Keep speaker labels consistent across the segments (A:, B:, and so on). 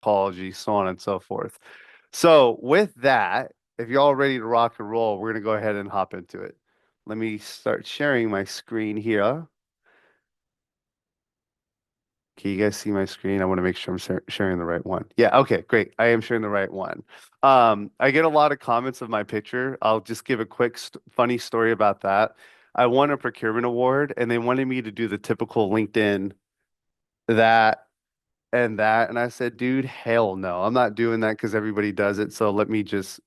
A: apology, so on and so forth. So with that, if you're all ready to rock and roll, we're going to go ahead and hop into it. Let me start sharing my screen here. Can you guys see my screen? I want to make sure I'm sharing the right one. Yeah, okay, great. I am sharing the right one. I get a lot of comments of my picture. I'll just give a quick funny story about that. I won a procurement award and they wanted me to do the typical LinkedIn that and that. And I said, dude, hell no. I'm not doing that because everybody does it. So let me just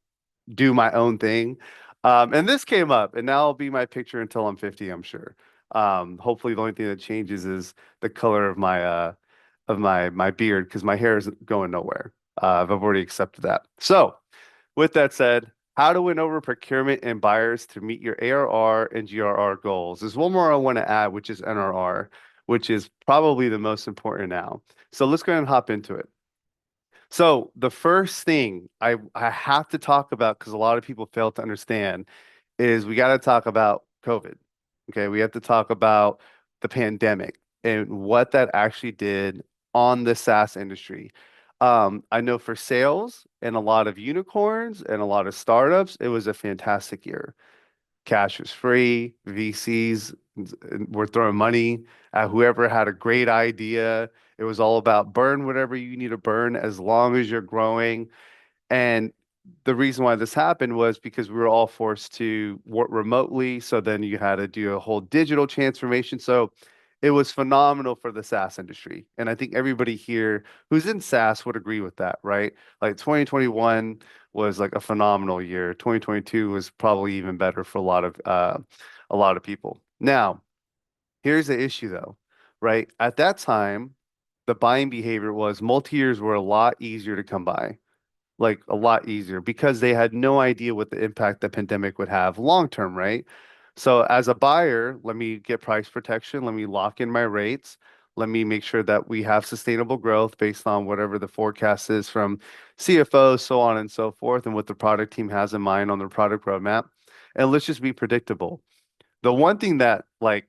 A: do my own thing. And this came up, and now it'll be my picture until I'm 50, I'm sure. Hopefully the only thing that changes is the color of my beard because my hair isn't going nowhere. I've already accepted that. So with that said, how to win over procurement and buyers to meet your ARR and GRR goals. There's one more I want to add, which is NRR, which is probably the most important now. So let's go ahead and hop into it. So the first thing I have to talk about, because a lot of people fail to understand, is we got to talk about COVID. Okay, we have to talk about the pandemic and what that actually did on the SaaS industry. I know for sales and a lot of unicorns and a lot of startups, it was a fantastic year. Cash was free. VCs were throwing money at whoever had a great idea. It was all about burn whatever you need to burn as long as you're growing. And the reason why this happened was because we were all forced to work remotely. So then you had to do a whole digital transformation. So it was phenomenal for the SaaS industry. And I think everybody here who's in SaaS would agree with that, right? Like 2021 was like a phenomenal year. 2022 was probably even better for a lot of people. Now, here's the issue though, right? At that time, the buying behavior was multi-years were a lot easier to come by, like a lot easier because they had no idea what the impact the pandemic would have long term, right? So as a buyer, let me get price protection, let me lock in my rates, let me make sure that we have sustainable growth based on whatever the forecast is from CFO, so on and so forth, and what the product team has in mind on their product roadmap. And let's just be predictable. The one thing that like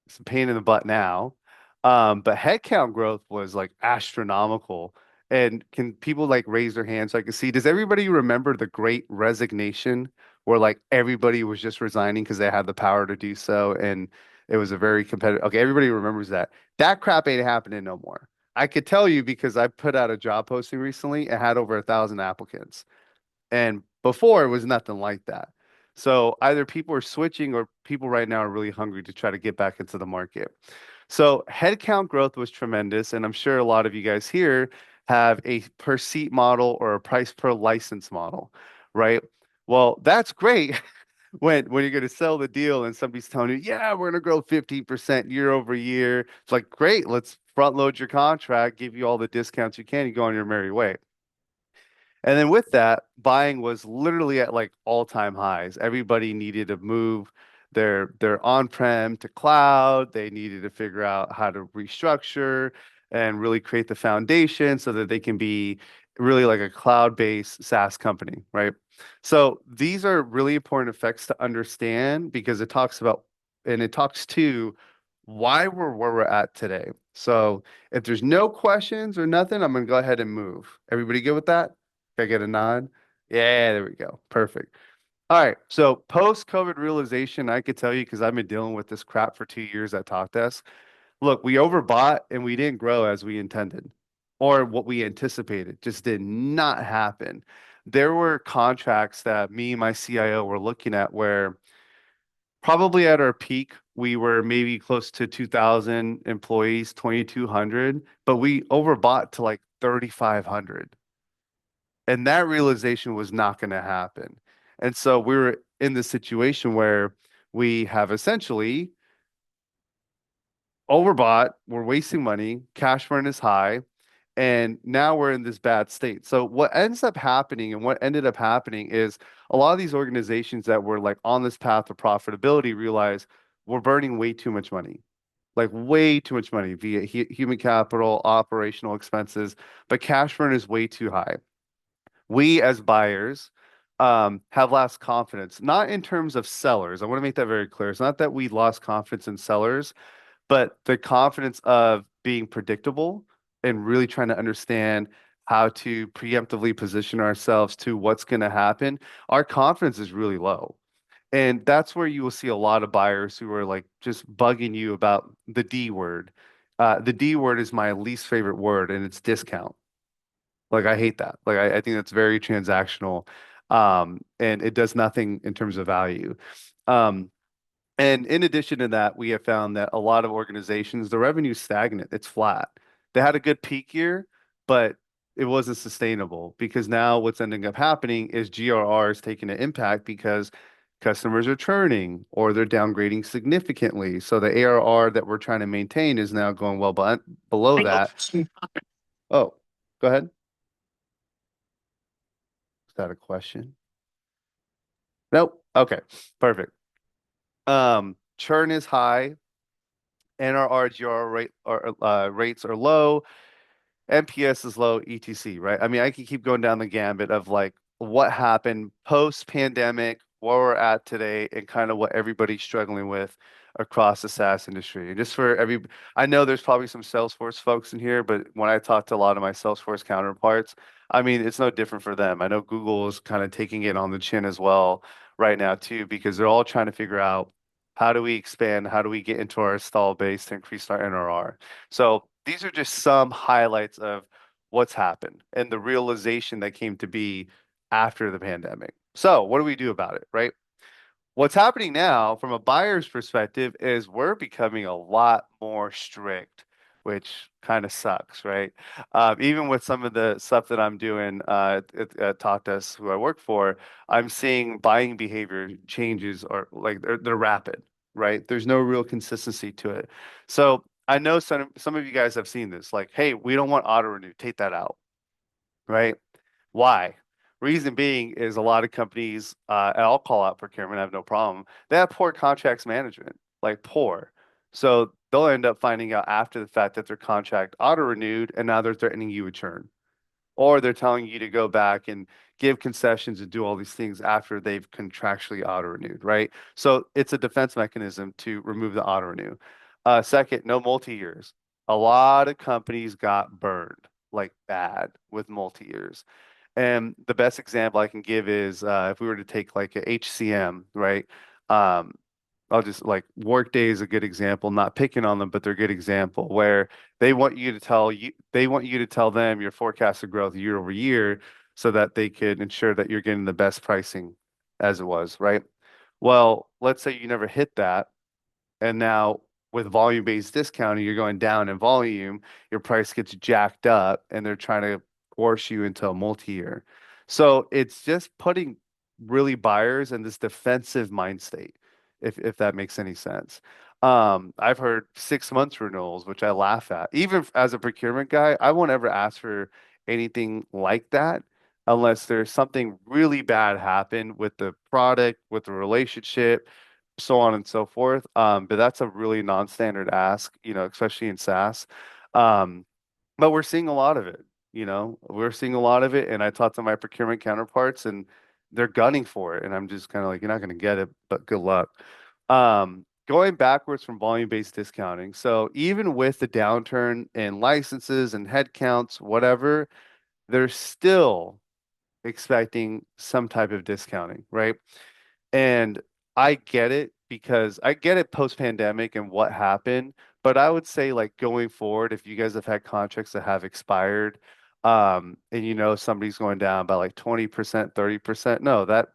A: it's a pain in the butt now. But headcount growth was like astronomical. And can people like raise their hands so I can see? Does everybody remember the Great Resignation where like everybody was just resigning because they had the power to do so and it was a very competitive. Okay, everybody remembers that. That crap ain't happening no more. I could tell you because I put out a job posting recently and had over 1,000 applicants. And before it was nothing like that. So either people are switching or people right now are really hungry to try to get back into the market. So headcount growth was tremendous. And I'm sure a lot of you guys here have a per seat model or a price per license model, right? Well, that's great when you're going to sell the deal and somebody's telling you, yeah, we're going to grow 15% year over year. It's like, great, let's front load your contract, give you all the discounts you can, you go on your merry way. And then with that, buying was literally at like all-time highs. Everybody needed to move their on-prem to cloud. They needed to figure out how to restructure and really create the foundation so that they can be really like a cloud-based SaaS company, right? So these are really important effects to understand because it talks about and it talks to why we're where we're at today. So if there's no questions or nothing, I'm gonna go ahead and move. Everybody good with that? Can I get a nod? Yeah, there we go. Perfect. All right. So post-COVID realization, I could tell you because I've been dealing with this crap for 2 years at Talkdesk. Look, we overbought and we didn't grow as we intended or what we anticipated. Just did not happen. There were contracts that me and my CIO were looking at where probably at our peak, we were maybe close to 2,000 employees, 2,200, but we overbought to like 3,500. And that realization was not going to happen. And so we were in this situation where we have essentially overbought, we're wasting money, cash burn is high, and now we're in this bad state. So what ends up happening and what ended up happening is a lot of these organizations that were like on this path of profitability realize we're burning way too much money. Like way too much money via human capital, operational expenses, but cash burn is way too high. We as buyers have lost confidence, not in terms of sellers. I want to make that very clear. It's not that we lost confidence in sellers, but the confidence of being predictable, and really trying to understand how to preemptively position ourselves to what's going to happen, our confidence is really low. And that's where you will see a lot of buyers who are like just bugging you about the D word. The D word is my least favorite word, and it's discount. Like I hate that. Like I think that's very transactional, and it does nothing in terms of value. Um, and in addition to that, we have found that a lot of organizations, the revenue is stagnant. It's flat. They had a good peak year, but it wasn't sustainable because now what's ending up happening is GRR is taking an impact because customers are churning or they're downgrading significantly. So the ARR that we're trying to maintain is now going well below that. Oh, go ahead. Is that a question? Nope. Okay, perfect. Churn is high. NRR, GRR rates are low. NPS is low, etc. Right? I mean, I can keep going down the gambit of like what happened post-pandemic, where we're at today, and kind of what everybody's struggling with across the SaaS industry. And just for I know there's probably some Salesforce folks in here, but when I talk to a lot of my Salesforce counterparts, I mean, it's no different for them. I know Google is kind of taking it on the chin as well right now too, because they're all trying to figure out how do we expand, how do we get into our install base to increase our NRR. So these are just some highlights of what's happened and the realization that came to be after the pandemic. So, what do we do about it, right? What's happening now from a buyer's perspective is we're becoming a lot more strict, which kind of sucks, right? Even with some of the stuff that I'm doing at Talkdesk, who I work for, I'm seeing buying behavior changes are like they're rapid, right? There's no real consistency to it. So I know some of you guys have seen this, like, hey, we don't want auto renew, take that out, right? Why? Reason being is a lot of companies, and I'll call out procurement, I have no problem. They have poor contracts management, like poor. So they'll end up finding out after the fact that their contract auto renewed and now they're threatening you with churn. Or they're telling you to go back and give concessions and do all these things after they've contractually auto renewed, right? So it's a defense mechanism to remove the auto renew. Second, no multi-years. A lot of companies got burned like bad with multi-years. And the best example I can give is if we were to take like a HCM, right? Um, I'll just like Workday is a good example, not picking on them, but they're a good example where they want you to tell them your forecasted growth year over year so that they could ensure that you're getting the best pricing as it was, right? Well, let's say you never hit that. And now with volume-based discounting, you're going down in volume, your price gets jacked up, and they're trying to force you into a multi-year. So it's just putting really buyers in this defensive mind state, if that makes any sense. I've heard 6 months renewals, which I laugh at. Even as a procurement guy, I won't ever ask for anything like that unless there's something really bad happen with the product, with the relationship, so on and so forth. But that's a really non-standard ask, especially in SaaS. Um, but we're seeing a lot of it, we're seeing a lot of it. And I talked to my procurement counterparts and they're gunning for it. And I'm just kind of like, you're not going to get it, but good luck. Going backwards from volume-based discounting. So even with the downturn in licenses and headcounts, whatever, they're still expecting some type of discounting, right? And I get it because I get it post-pandemic and what happened, but I would say like going forward, if you guys have had contracts that have expired, and somebody's going down by like 20%, 30%, no, that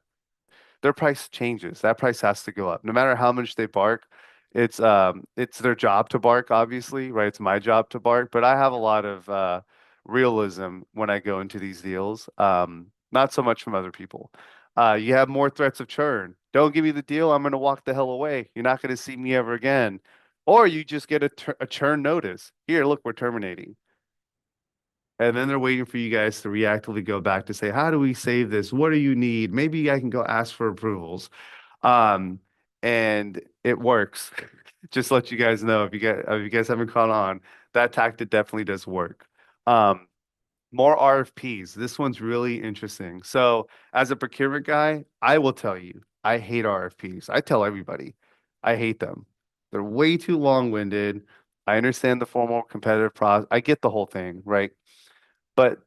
A: their price changes. That price has to go up. No matter how much they bark, it's their job to bark, obviously, right? It's my job to bark, but I have a lot of realism when I go into these deals. Not so much from other people. You have more threats of churn. Don't give me the deal, I'm gonna walk the hell away. You're not gonna see me ever again. Or you just get a churn notice. Here, look, we're terminating. And then they're waiting for you guys to reactively go back to say, how do we save this? What do you need? Maybe I can go ask for approvals. Um, and it works. Just let you guys know if you guys haven't caught on, that tactic definitely does work. Um, More RFPs. This one's really interesting. So, as a procurement guy, I will tell you, I hate RFPs. I tell everybody, I hate them. They're way too long-winded. I understand the formal competitive process. I get the whole thing, right? But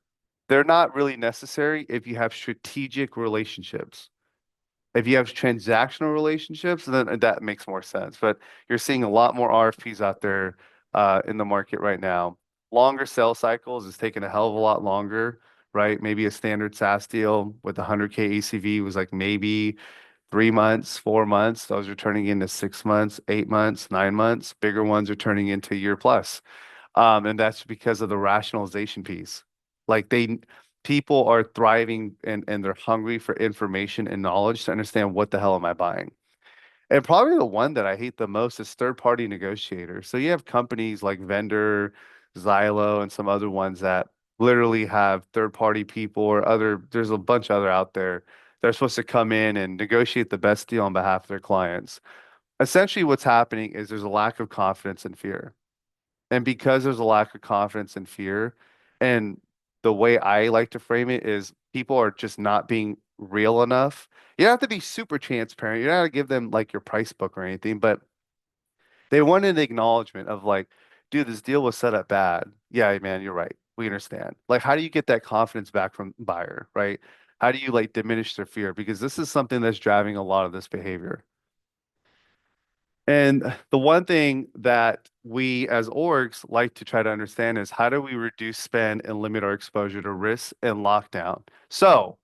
A: they're not really necessary if you have strategic relationships. If you have transactional relationships, then that makes more sense. But you're seeing a lot more RFPs out there in the market right now. Longer sales cycles is taking a hell of a lot longer, right? Maybe a standard SaaS deal with 100K ACV was like maybe 3 months, 4 months. Those are turning into 6 months, 8 months, 9 months. Bigger ones are turning into a year plus. And that's because of the rationalization piece. Like people are thriving and they're hungry for information and knowledge to understand what the hell am I buying. And probably the one that I hate the most is third-party negotiators. So you have companies like Vendor, Xylo, and some other ones that literally have third-party people or there's a bunch other out there that are supposed to come in and negotiate the best deal on behalf of their clients. Essentially, what's happening is there's a lack of confidence and fear. And because there's a lack of confidence and fear, and the way I like to frame it is people are just not being real enough. You don't have to be super transparent. You don't have to give them like your price book or anything, but they want an acknowledgement of like, dude, this deal was set up bad. Yeah, man, you're right. We understand. Like, how do you get that confidence back from buyer, right? How do you like diminish their fear? Because this is something that's driving a lot of this behavior. And the one thing that we as orgs like to try to understand is how do we reduce spend and limit our exposure to risk and lockdown? So,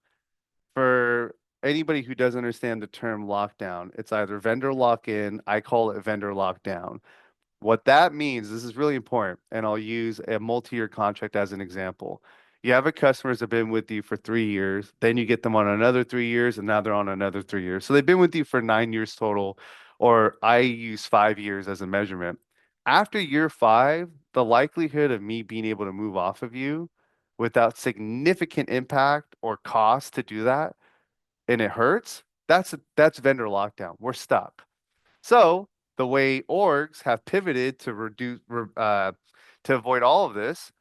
A: for anybody who doesn't understand the term lockdown, it's either vendor lock-in, I call it vendor lockdown. What that means, this is really important, and I'll use a multi-year contract as an example. You have a customer that's been with you for 3 years, then you get them on another 3 years, and now they're on another 3 years. So they've been with you for 9 years total, or I use 5 years as a measurement. After year five, the likelihood of me being able to move off of you without significant impact or cost to do that, and it hurts, that's vendor lockdown. We're stuck. So the way orgs have pivoted to to avoid all of this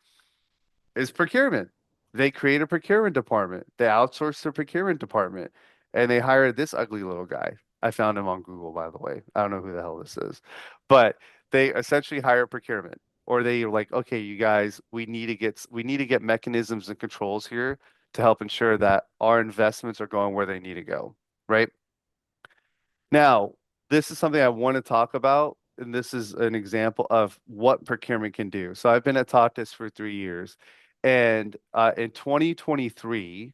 A: is procurement. They create a procurement department. They outsource their procurement department, and they hired this ugly little guy. I found him on Google, by the way. I don't know who the hell this is, but they essentially hire procurement, or they are like, okay, you guys, we need to get mechanisms and controls here to help ensure that our investments are going where they need to go, right? Now, this is something I want to talk about, and this is an example of what procurement can do. So I've been at Talkdesk for 3 years, and in 2023,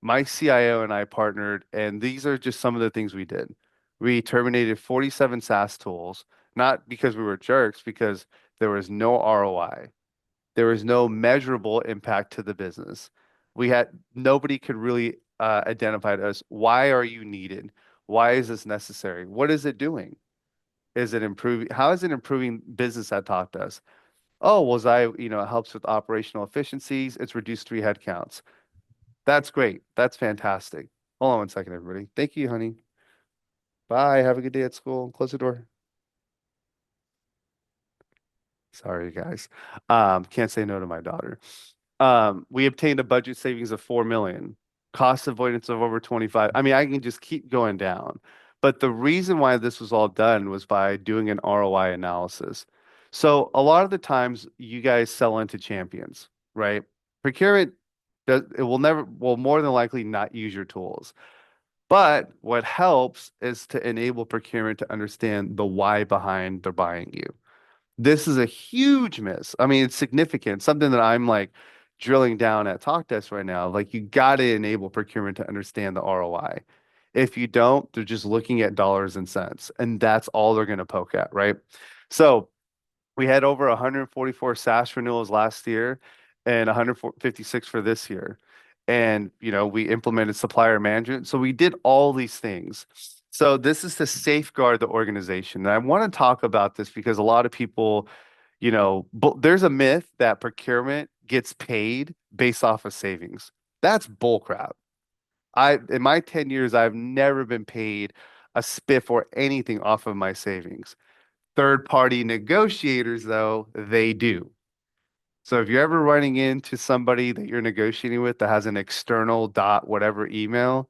A: my CIO and I partnered, and these are just some of the things we did. We terminated 47 SaaS tools, not because we were jerks, because there was no ROI. There was no measurable impact to the business. We had nobody could really identify to us, why are you needed? Why is this necessary? What is it doing? Is it improving? How is it improving business at Talkdesk? Oh, was it helps with operational efficiencies. It's reduced 3 headcounts. That's great. That's fantastic. Hold on 1 second, everybody. Thank you, honey. Bye. Have a good day at school. Close the door. Sorry, guys. Can't say no to my daughter. We obtained a budget savings of 4 million, cost avoidance of over 25. I mean, I can just keep going down. But the reason why this was all done was by doing an ROI analysis. So a lot of the times you guys sell into champions, right? Procurement will more than likely not use your tools. But what helps is to enable procurement to understand the why behind they're buying you. This is a huge miss. I mean, it's significant, something that I'm like drilling down at Talkdesk right now. Like, you got to enable procurement to understand the ROI. If you don't, they're just looking at dollars and cents, and that's all they're going to poke at, right? So we had over 144 SaaS renewals last year and 156 for this year. And, we implemented supplier management. So we did all these things. So this is to safeguard the organization. And I want to talk about this because a lot of people, there's a myth that procurement gets paid based off of savings. That's bullcrap. In my 10 years, I've never been paid a spiff or anything off of my savings. Third-party negotiators, though, they do. So if you're ever running into somebody that you're negotiating with that has an external dot whatever email,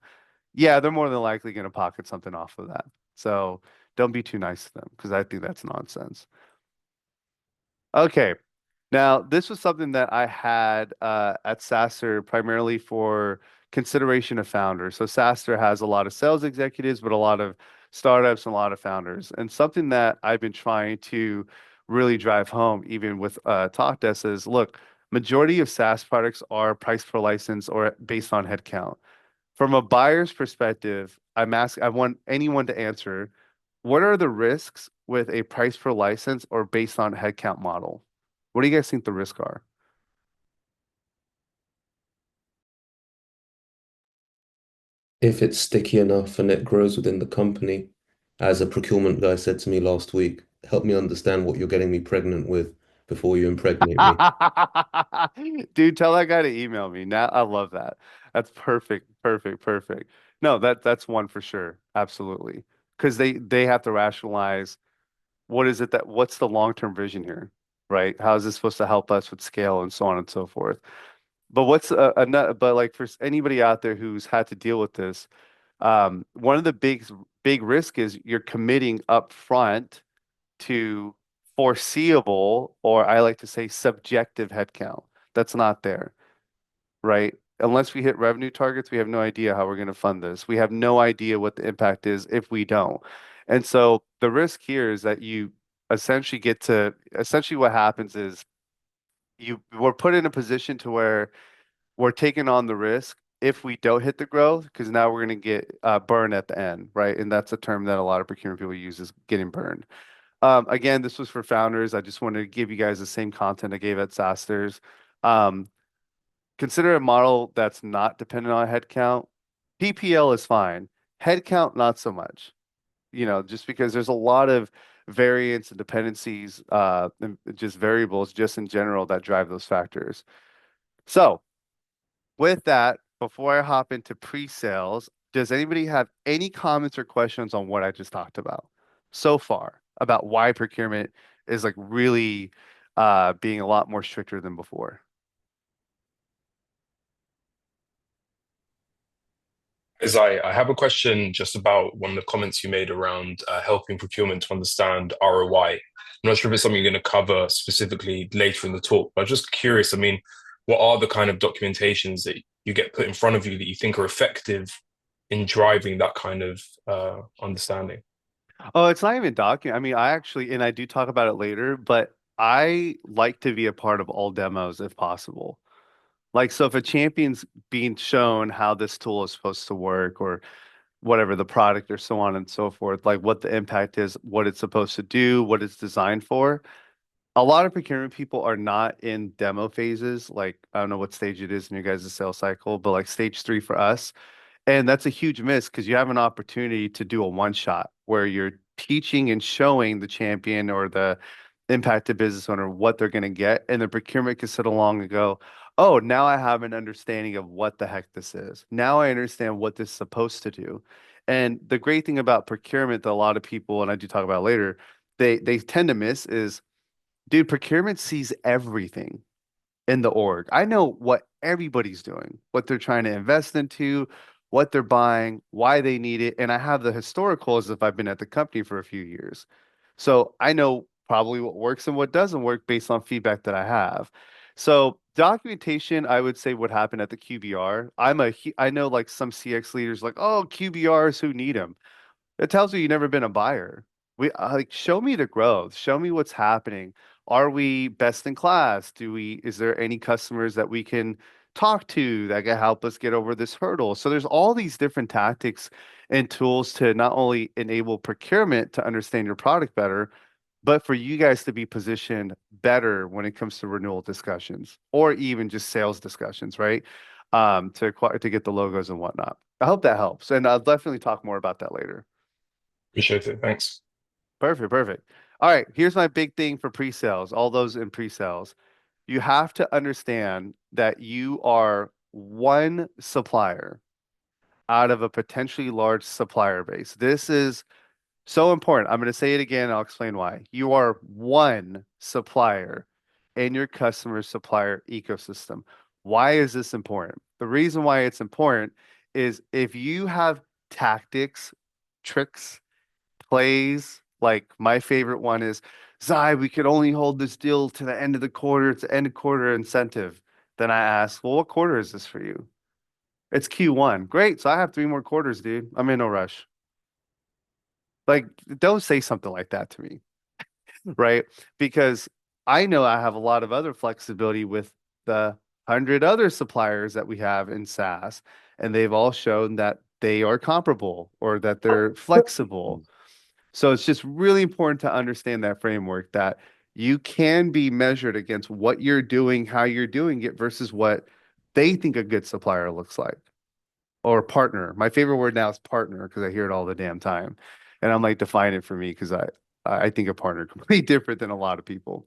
A: yeah, they're more than likely going to pocket something off of that. So don't be too nice to them because I think that's nonsense. Okay. Now, this was something that I had at SaaStr primarily for consideration of founders. So SaaStr has a lot of sales executives, but a lot of startups and a lot of founders. And something that I've been trying to really drive home, even with Talkdesk, is look, majority of SaaS products are price per license or based on headcount. From a buyer's perspective, I want anyone to answer, what are the risks with a price per license or based on headcount model? What do you guys think the risks are?
B: If it's sticky enough and it grows within the company, as a procurement guy said to me last week, help me understand what you're getting me pregnant with before you impregnate me.
A: Dude, tell that guy to email me. Now I love that. That's perfect, perfect, perfect. No, that's one for sure. Absolutely. Because they have to rationalize what is it that what's the long-term vision here, right? How is this supposed to help us with scale and so on and so forth? But what's but like for anybody out there who's had to deal with this, one of the big risk is you're committing up front to foreseeable, or I like to say subjective headcount that's not there, right? Unless we hit revenue targets, we have no idea how we're going to fund this. We have no idea what the impact is if we don't. And so the risk here is that you essentially what happens is you we're put in a position to where we're taking on the risk if we don't hit the growth, because now we're going to get burned at the end, right? And that's a term that a lot of procurement people use is getting burned. Again, this was for founders. I just wanted to give you guys the same content I gave at SaaSters. Um, Consider a model that's not dependent on headcount. PPL is fine. Headcount, not so much. Just because there's a lot of variance and dependencies, and just variables just in general that drive those factors. So with that, before I hop into pre-sales, does anybody have any comments or questions on what I just talked about so far about why procurement is like really being a lot more stricter than before?
C: I have a question just about one of the comments you made around helping procurement to understand ROI. I'm not sure if it's something you're going to cover specifically later in the talk, but I'm just curious. I mean, what are the kind of documentations that you get put in front of you that you think are effective in driving that kind of understanding?
A: Oh, it's not even document. I mean, I actually, and I do talk about it later, but I like to be a part of all demos if possible. Like, so if a champion's being shown how this tool is supposed to work or whatever the product or so on and so forth, like what the impact is, what it's supposed to do, what it's designed for. A lot of procurement people are not in demo phases. Like, I don't know what stage it is in your guys' sales cycle, but like stage three for us. And that's a huge miss because you have an opportunity to do a one shot where you're teaching and showing the champion or the impacted business owner what they're going to get. And the procurement can sit along and go, oh, now I have an understanding of what the heck this is. Now I understand what this is supposed to do. And the great thing about procurement that a lot of people, and I do talk about later, they tend to miss is, dude, procurement sees everything in the org. I know what everybody's doing, what they're trying to invest into, what they're buying, why they need it. And I have the historical as if I've been at the company for a few years. So I know probably what works and what doesn't work based on feedback that I have. So documentation, I would say would happen at the QBR. I know like some CX leaders like, oh, QBRs, who need them? It tells me you've never been a buyer. Like show me the growth, show me what's happening. Are we best in class? Is there any customers that we can talk to that can help us get over this hurdle? So there's all these different tactics and tools to not only enable procurement to understand your product better, but for you guys to be positioned better when it comes to renewal discussions or even just sales discussions, right? To get the logos and whatnot. I hope that helps. And I'll definitely talk more about that later.
C: Appreciate it. Thanks.
A: Perfect, perfect. All right, here's my big thing for pre-sales, all those in pre-sales. You have to understand that you are one supplier out of a potentially large supplier base. This is so important. I'm going to say it again. I'll explain why. You are one supplier in your customer supplier ecosystem. Why is this important? The reason why it's important is if you have tactics, tricks, plays. Like my favorite one is Zai, we could only hold this deal to the end of the quarter. It's the end of quarter incentive. Then I ask, well, what quarter is this for you? It's Q1. Great. So I have 3 more quarters, dude. I'm in no rush. Like, don't say something like that to me, right? Because I know I have a lot of other flexibility with the 100 other suppliers that we have in SaaS, and they've all shown that they are comparable or that they're flexible. So it's just really important to understand that framework that you can be measured against what you're doing, how you're doing it versus what they think a good supplier looks like or partner. My favorite word now is partner because I hear it all the damn time. And I'm like, define it for me because I think a partner completely different than a lot of people.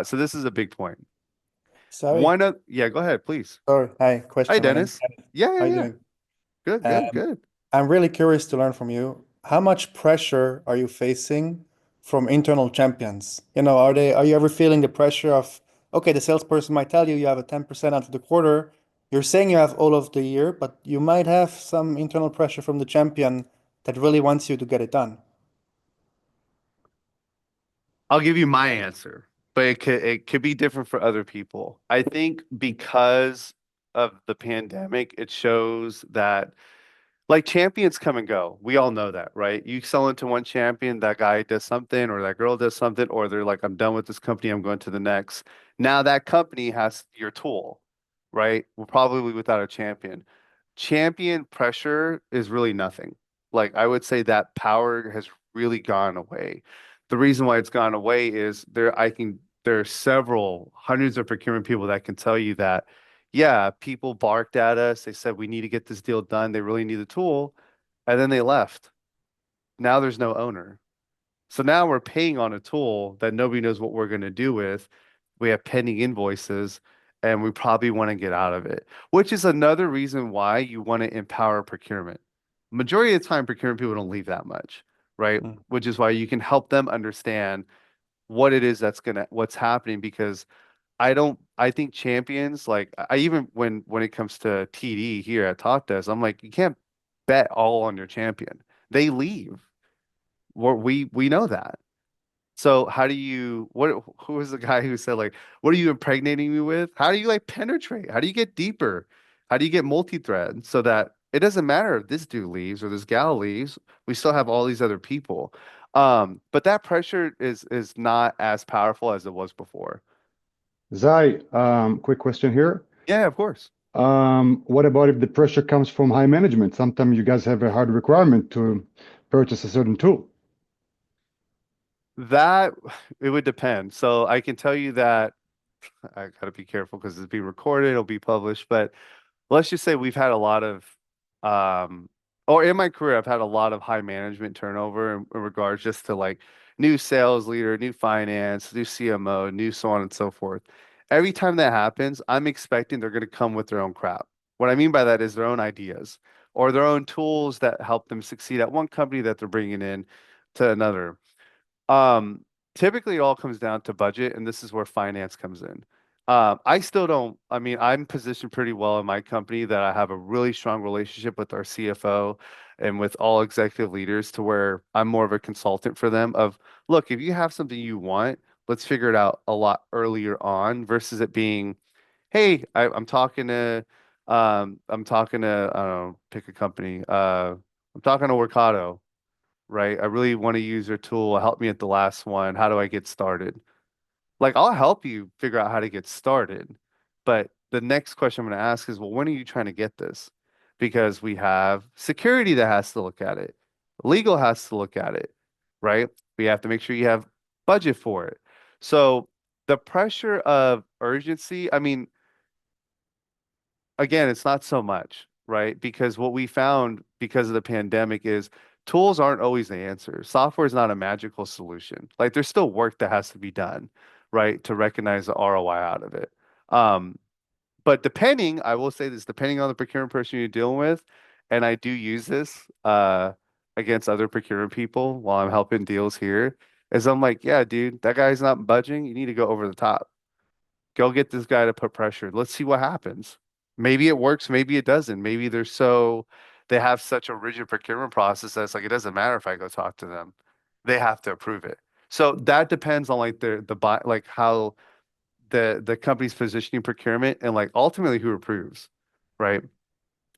A: So this is a big point.
D: Sorry.
A: Yeah, go ahead, please.
D: Sorry. Hi,
A: Hi,
D: question. My name is
A: Dennis.
D: Dennis.
A: Yeah,
D: How
A: yeah,
D: you
A: yeah.
D: doing?
A: Good, good,
D: Um,
A: good.
D: I'm really curious to learn from you. How much pressure are you facing from internal champions? Are you ever feeling the pressure of, okay, the salesperson might tell you you have a 10% out of the quarter. You're saying you have all of the year, but you might have some internal pressure from the champion that really wants you to get it done.
A: I'll give you my answer, but it could be different for other people. I think because of the pandemic, it shows that like champions come and go. We all know that, right? You sell into one champion, that guy does something or that girl does something, or they're like, I'm done with this company, I'm going to the next. Now that company has your tool, right? Well, probably without a champion. Champion pressure is really nothing. Like I would say that power has really gone away. The reason why it's gone away is there are several hundreds of procurement people that can tell you that yeah, people barked at us. They said we need to get this deal done. They really need the tool. And then they left. Now there's no owner. So now we're paying on a tool that nobody knows what we're going to do with. We have pending invoices and we probably want to get out of it, which is another reason why you want to empower procurement. Majority of the time, procurement people don't leave that much, right?
D: Mm.
A: Which is why you can help them understand what it is what's happening because I think champions like I even when it comes to TD here at Talkdesk, I'm like, you can't bet all on your champion. They leave. We know that. So how do you who was the guy who said like, what are you impregnating me with? How do you like penetrate? How do you get deeper? How do you get multi-thread so that it doesn't matter if this dude leaves or this gal leaves, we still have all these other people. But that pressure is not as powerful as it was before.
E: Zai, quick question here.
A: Yeah, of course.
E: What about if the pressure comes from high management? Sometimes you guys have a hard requirement to purchase a certain tool.
A: That it would depend. So I can tell you that I gotta be careful because it's being recorded, it'll be published, but let's just say we've had a lot of or in my career I've had a lot of high management turnover in regards just to like new sales leader, new finance, new CMO, new so on and so forth. Every time that happens, I'm expecting they're gonna come with their own crap. What I mean by that is their own ideas or their own tools that help them succeed at one company that they're bringing in to another. Um, Typically it all comes down to budget, and this is where finance comes in. I still don't, I mean, I'm positioned pretty well in my company that I have a really strong relationship with our CFO and with all executive leaders to where I'm more of a consultant for them of, look, if you have something you want, let's figure it out a lot earlier on versus it being, hey, I'm talking to, I don't know, pick a company. I'm talking to Workato, right? I really want to use your tool. Help me at the last one. How do I get started? Like, I'll help you figure out how to get started. But the next question I'm going to ask is, well, when are you trying to get this? Because we have security that has to look at it, legal has to look at it, right? We have to make sure you have budget for it. So the pressure of urgency, I mean, again, it's not so much, right? Because what we found because of the pandemic is tools aren't always the answer. Software is not a magical solution. Like there's still work that has to be done, right, to recognize the ROI out of it. Um, but depending, I will say this, depending on the procurement person you're dealing with, and I do use this against other procurement people while I'm helping deals here, is I'm like, yeah, dude, that guy's not budging. You need to go over the top. Go get this guy to put pressure. Let's see what happens. Maybe it works, maybe it doesn't. Maybe they have such a rigid procurement process that it's like it doesn't matter if I go talk to them. They have to approve it. So that depends on like the buy, like how the company's positioning procurement and like ultimately who approves, right?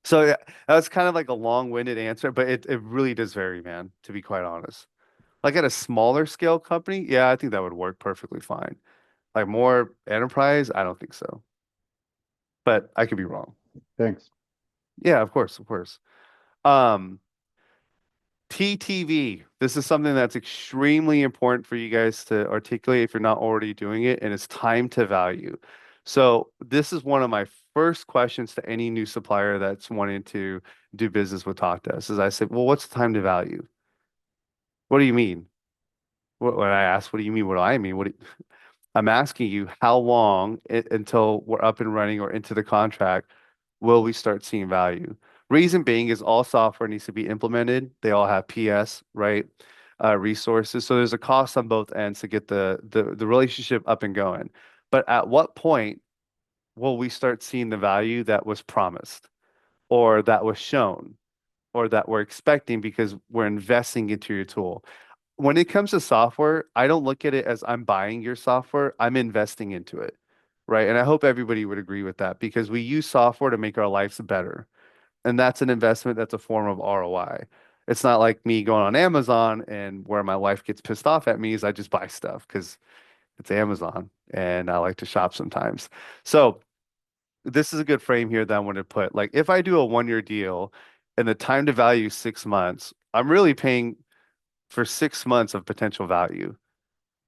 A: So yeah, that's kind of like a long-winded answer, but it really does vary, man, to be quite honest. Like at a smaller scale company, yeah, I think that would work perfectly fine. Like more enterprise, I don't think so. But I could be wrong.
E: Thanks.
A: Yeah, of course, of course. Um, TTV. This is something that's extremely important for you guys to articulate if you're not already doing it, and it's time to value. So this is one of my first questions to any new supplier that's wanting to do business with Talkdesk is I said, well, what's the time to value? What do you mean? When I ask, what do you mean? What do I mean? I'm asking you, how long until we're up and running or into the contract will we start seeing value? Reason being is all software needs to be implemented. They all have PS, right? Resources. So there's a cost on both ends to get the relationship up and going. But at what point will we start seeing the value that was promised or that was shown or that we're expecting because we're investing into your tool? When it comes to software, I don't look at it as I'm buying your software, I'm investing into it, right? And I hope everybody would agree with that because we use software to make our lives better. And that's an investment, that's a form of ROI. It's not like me going on Amazon and where my wife gets pissed off at me is I just buy stuff because it's Amazon and I like to shop sometimes. So this is a good frame here that I want to put. Like if I do a 1 year deal and the time to value 6 months, I'm really paying for 6 months of potential value.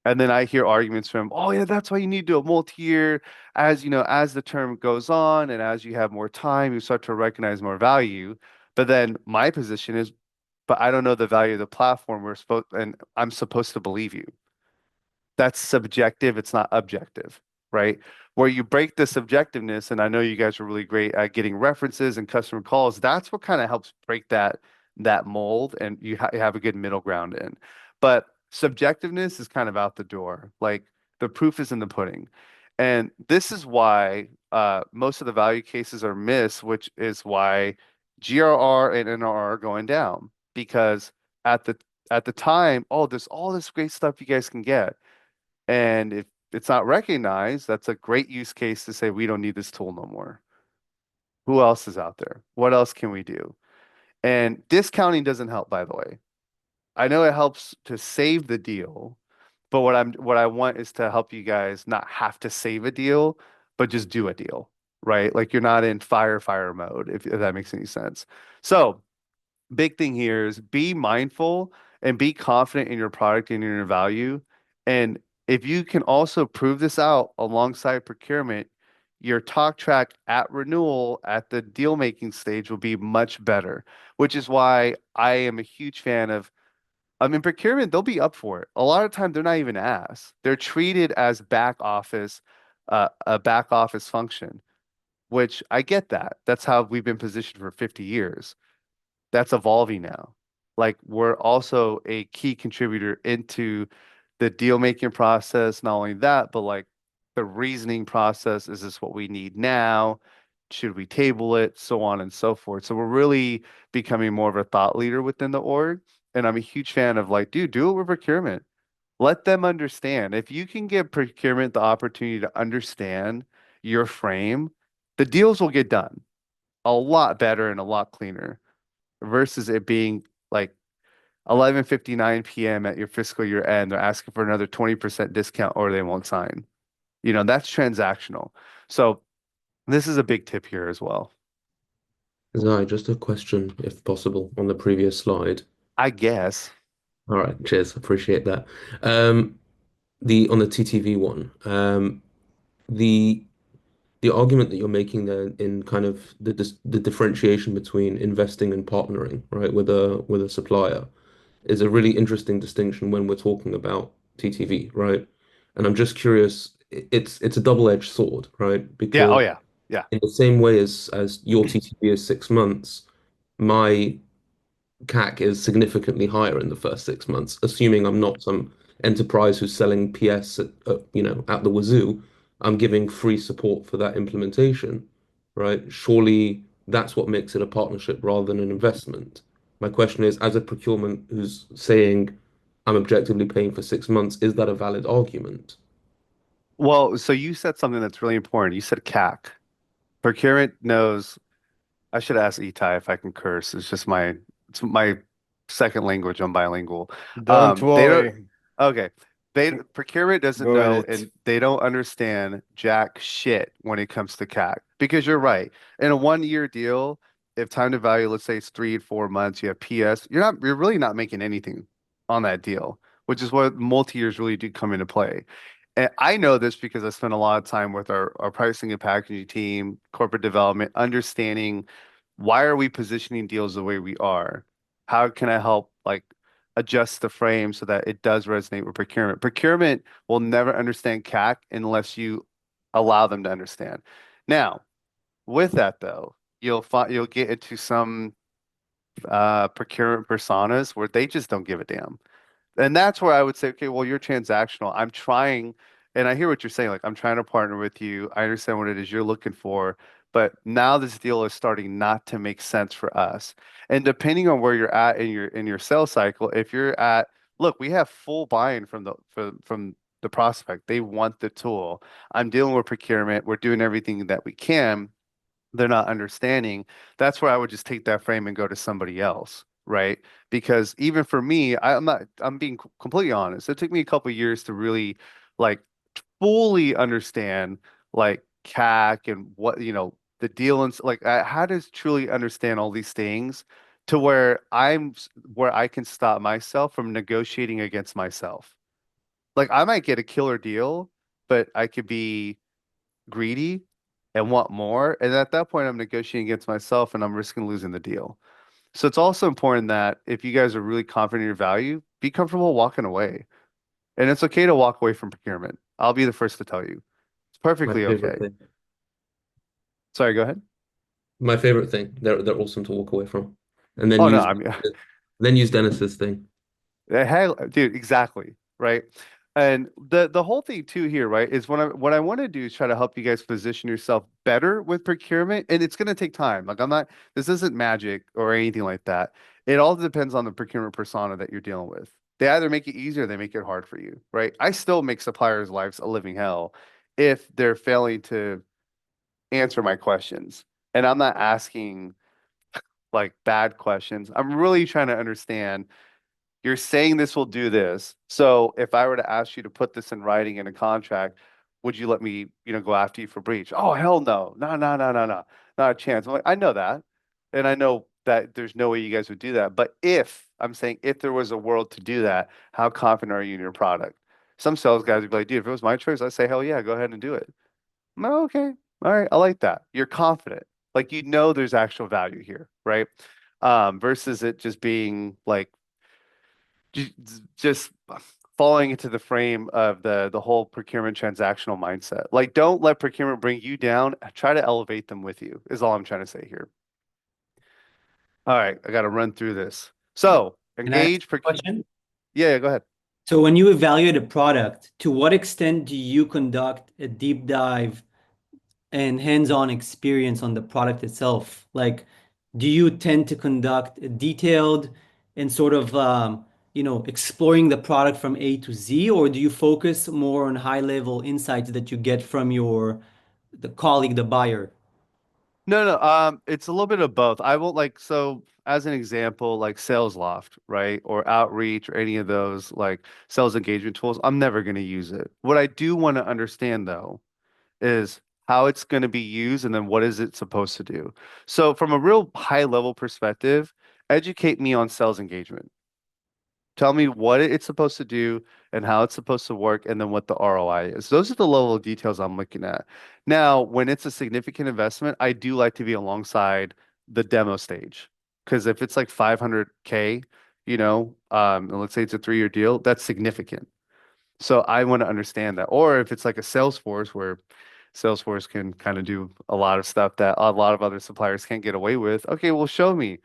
A: And then I hear arguments from, oh yeah, that's why you need to do a multi-year. As you know, as the term goes on and as you have more time, you start to recognize more value. But then my position is, but I don't know the value of the platform. And I'm supposed to believe you. That's subjective, it's not objective, right? Where you break the subjectiveness, and I know you guys are really great at getting references and customer calls, that's what kind of helps break that mold and you have a good middle ground in. But subjectiveness is kind of out the door. Like the proof is in the pudding. And this is why most of the value cases are missed, which is why GRR and NRR are going down because at the at the time, oh, there's all this great stuff you guys can get. And if it's not recognized, that's a great use case to say we don't need this tool no more. Who else is out there? What else can we do? And discounting doesn't help, by the way. I know it helps to save the deal, but what I want is to help you guys not have to save a deal, but just do a deal, right? Like you're not in fire mode, if that makes any sense. So big thing here is be mindful and be confident in your product and in your value. And if you can also prove this out alongside procurement, your talk track at renewal at the deal making stage will be much better, which is why I am a huge fan of. I mean, procurement, they'll be up for it. A lot of time, they're not even asked. They're treated as a back office function, which I get that. That's how we've been positioned for 50 years. That's evolving now. Like we're also a key contributor into the deal making process. Not only that, but like the reasoning process. Is this what we need now? Should we table it? So on and so forth. So we're really becoming more of a thought leader within the org. And I'm a huge fan of like, dude, do it with procurement. Let them understand. If you can give procurement the opportunity to understand your frame, the deals will get done a lot better and a lot cleaner versus it being like 11:59 p.m. at your fiscal year end. They're asking for another 20% discount or they won't sign. That's transactional. So this is a big tip here as well.
B: Zai, just a question, if possible, on the previous slide.
A: I guess.
B: All right, cheers. Appreciate that. On the TTV one, the the argument that you're making there in kind of the differentiation between investing and partnering, right, with a supplier is a really interesting distinction when we're talking about TTV, right? And I'm just curious, it's a double-edged sword, right?
A: Yeah. Oh
B: Because
A: yeah. Yeah.
B: in the same way as your TTV is 6 months, my CAC is significantly higher in the first 6 months, assuming I'm not some enterprise who's selling PS at the wazoo. I'm giving free support for that implementation, right? Surely that's what makes it a partnership rather than an investment. My question is, as a procurement who's saying, I'm objectively paying for 6 months. Is that a valid argument?
A: Well, so you said something that's really important. You said CAC. Procurement knows. I should ask Itai if I can curse. It's my second language. I'm bilingual.
D: Don't
A: They don't.
D: worry.
A: Okay. Procurement doesn't
D: Go
A: know,
D: ahead.
A: and they don't understand jack shit when it comes to CAC. Because you're right. In a 1 year deal, if time to value, let's say it's 3 to 4 months, you have PS, you're really not making anything on that deal, which is what multi-years really do come into play. And I know this because I spent a lot of time with our pricing and packaging team, corporate development, understanding why are we positioning deals the way we are? How can I help like adjust the frame so that it does resonate with procurement? Procurement will never understand CAC unless you allow them to understand. Now, with that though, you'll get into some procurement personas where they just don't give a damn. And that's where I would say, okay, well, you're transactional. I'm trying, and I hear what you're saying. Like, I'm trying to partner with you. I understand what it is you're looking for, but now this deal is starting not to make sense for us. And depending on where you're at in your sales cycle, if you're at, look, we have full buy-in from the prospect. They want the tool. I'm dealing with procurement. We're doing everything that we can. They're not understanding. That's where I would just take that frame and go to somebody else, right? Because even for me, I'm being completely honest. It took me a couple of years to really like fully understand like CAC and what, the deal and like how to truly understand all these things to where I can stop myself from negotiating against myself. Like I might get a killer deal, but I could be greedy and want more. And at that point, I'm negotiating against myself and I'm risking losing the deal. So it's also important that if you guys are really confident in your value, be comfortable walking away. And it's okay to walk away from procurement. I'll be the first to tell you. It's
B: My
A: perfectly
B: favorite
A: okay.
B: thing.
A: Sorry, go ahead.
B: My favorite thing. They're awesome to walk away from. And then
A: Oh no,
B: use
A: I mean
B: Dennis's thing.
A: Hey, dude, exactly, right? And the whole thing too here, right, is what I want to do is try to help you guys position yourself better with procurement, and it's going to take time. Like this isn't magic or anything like that. It all depends on the procurement persona that you're dealing with. They either make it easier, or they make it hard for you, right? I still make suppliers' lives a living hell if they're failing to answer my questions, and I'm not asking like bad questions. I'm really trying to understand you're saying this will do this. So if I were to ask you to put this in writing in a contract, would you let me, go after you for breach? Oh, hell no. No, no, no, no, no. Not a chance. I'm like, I know that. And I know that there's no way you guys would do that. But I'm saying if there was a world to do that, how confident are you in your product? Some sales guys would be like, dude, if it was my choice, I'd say, hell yeah, go ahead and do it. No, okay. All right. I like that. You're confident. Like, there's actual value here, right? Versus it just being like, ju- just falling into the frame of the whole procurement transactional mindset. Like, don't let procurement bring you down. Try to elevate them with you, is all I'm trying to say here. All right, I got to run through this. So,
F: Can I ask
A: engage
F: a question?
A: Yeah, go ahead.
F: So when you evaluate a product, to what extent do you conduct a deep dive and hands-on experience on the product itself? Like, do you tend to conduct a detailed and sort of exploring the product from A to Z, or do you focus more on high-level insights that you get from the colleague, the buyer?
A: No, no, it's a little bit of both. I won't like so as an example, like Sales Loft, right? Or Outreach or any of those like sales engagement tools, I'm never going to use it. What I do want to understand though is how it's going to be used and then what is it supposed to do. So from a real high level perspective, educate me on sales engagement. Tell me what it's supposed to do and how it's supposed to work, and then what the ROI is. Those are the level of details I'm looking at. Now, when it's a significant investment, I do like to be alongside the demo stage. Because if it's like 500K, and let's say it's a 3 year deal, that's significant. So I want to understand that. Or if it's like a Salesforce where Salesforce can kind of do a lot of stuff that a lot of other suppliers can't get away with. Okay, well, show me.